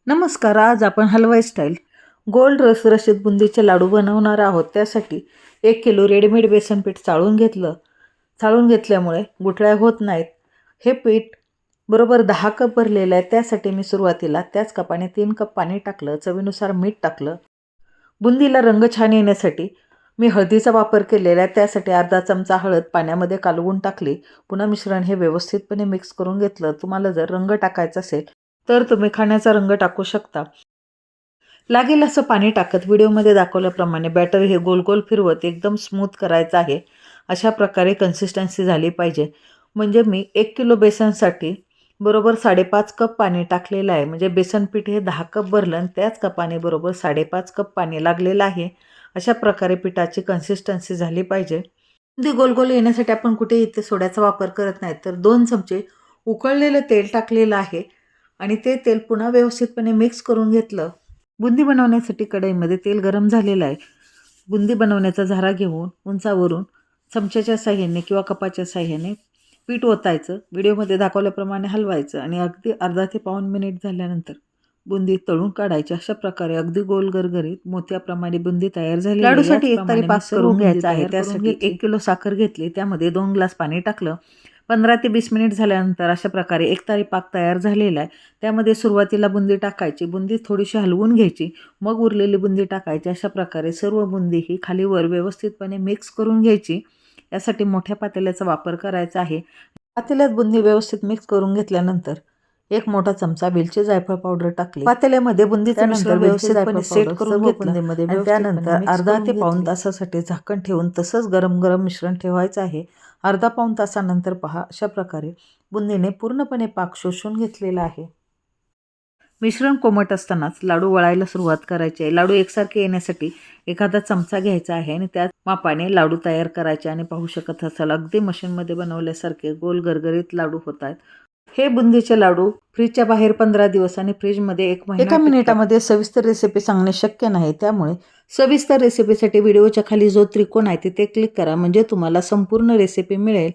नमस्कार. आज आपण हलवाई स्टाईल गोल्ड रसरशीत बुंदीचे लाडू बनवणार आहोत. त्यासाठी 1 किलो रेडीमेड बेसन पीठ चाळून घेतल्यामुळे गुठळ्या होत नाहीत. हे पीठ बरोबर 10 कप भरलेलं आहे. त्यासाठी मी सुरुवातीला त्याच कपाने 3 कप पाणी टाकलं, चवीनुसार मीठ टाकलं. बुंदीला रंग छान येण्यासाठी मी हळदीचा वापर केलेला आहे. त्यासाठी अर्धा चमचा हळद पाण्यामध्ये कालवून टाकली. पुन्हा मिश्रण हे व्यवस्थितपणे मिक्स करून घेतलं. तुम्हाला जर रंग टाकायचा असेल तर तुम्ही खाण्याचा रंग टाकू शकता. लागेल असं पाणी टाकत व्हिडिओमध्ये दाखवल्याप्रमाणे बॅटर हे गोल गोल फिरवत एकदम स्मूथ करायचं आहे. अशा प्रकारे कन्सिस्टन्सी झाली पाहिजे. म्हणजे मी 1 किलो बेसनसाठी बरोबर 5.5 कप पाणी टाकलेलं आहे. म्हणजे बेसन पीठ हे 10 कप भरलं आणि त्याच कपाने बरोबर 5.5 कप पाणी लागलेलं आहे. अशा प्रकारे पिठाची कन्सिस्टन्सी झाली पाहिजे. बुंदी गोल गोल येण्यासाठी आपण कुठे इथे सोड्याचा वापर करत नाही, तर 2 चमचे उकळलेलं तेल टाकलेलं आहे आणि ते तेल पुन्हा व्यवस्थितपणे मिक्स करून घेतलं. बुंदी बनवण्यासाठी कढईमध्ये तेल गरम झालेलं आहे. बुंदी बनवण्याचा झारा घेऊन उंचावरून चमच्याच्या साह्याने किंवा कपाच्या साह्याने पीठ ओतायचं. व्हिडिओमध्ये दाखवल्याप्रमाणे हलवायचं आणि अगदी अर्धा ते पाऊण मिनिट झाल्यानंतर बुंदी तळून काढायची. अशा प्रकारे अगदी गोल गरगरीत मोत्याप्रमाणे बुंदी तयार झाली. लाडूसाठी एक तारी पाक करून घ्यायचा आहे. त्यासाठी 1 किलो साखर घेतली, त्यामध्ये 2 ग्लास पाणी टाकलं. 15 ते 20 मिनिट झाल्यानंतर अशा प्रकारे एक तारी पाक तयार झालेला आहे. त्यामध्ये सुरुवातीला बुंदी टाकायची, बुंदी थोडीशी हलवून घ्यायची, मग उरलेली बुंदी टाकायची. अशा प्रकारे सर्व बुंदी ही खालीवर व्यवस्थितपणे मिक्स करून घ्यायची. यासाठी मोठ्या पातेल्याचा वापर करायचा आहे. पातेल्यात बुंदी व्यवस्थित मिक्स करून घेतल्यानंतर 1 मोठा चमचा वेलची जायफळ पावडर टाकली. पातेल्यामध्ये बुंदीचं मिश्रण व्यवस्थितपणे सेट करून बुंदीमध्ये आणि त्यानंतर अर्धा ते पाऊण तासासाठी झाकण ठेवून तसंच गरम गरम मिश्रण ठेवायचं आहे. अर्धा पाऊण तासानंतर पहा, अशा प्रकारे बुंदीने पूर्णपणे पाक शोषून घेतलेला आहे. मिश्रण कोमट असतानाच लाडू वळायला सुरुवात करायची आहे. लाडू एकसारखे येण्यासाठी एखादा चमचा घ्यायचा आहे आणि त्याच मापाने लाडू तयार करायचे. आणि पाहू शकत असाल, अगदी मशीनमध्ये बनवल्यासारखे गोल गरगरीत लाडू होत आहेत. हे बुंदीचे लाडू फ्रीजच्या बाहेर 15 दिवस आणि फ्रीजमध्ये 1 महिना. एका मिनिटामध्ये सविस्तर रेसिपी सांगणे शक्य नाही, त्यामुळे सविस्तर रेसिपीसाठी व्हिडिओच्या खाली जो त्रिकोण आहे तिथे क्लिक करा, म्हणजे तुम्हाला संपूर्ण रेसिपी मिळेल.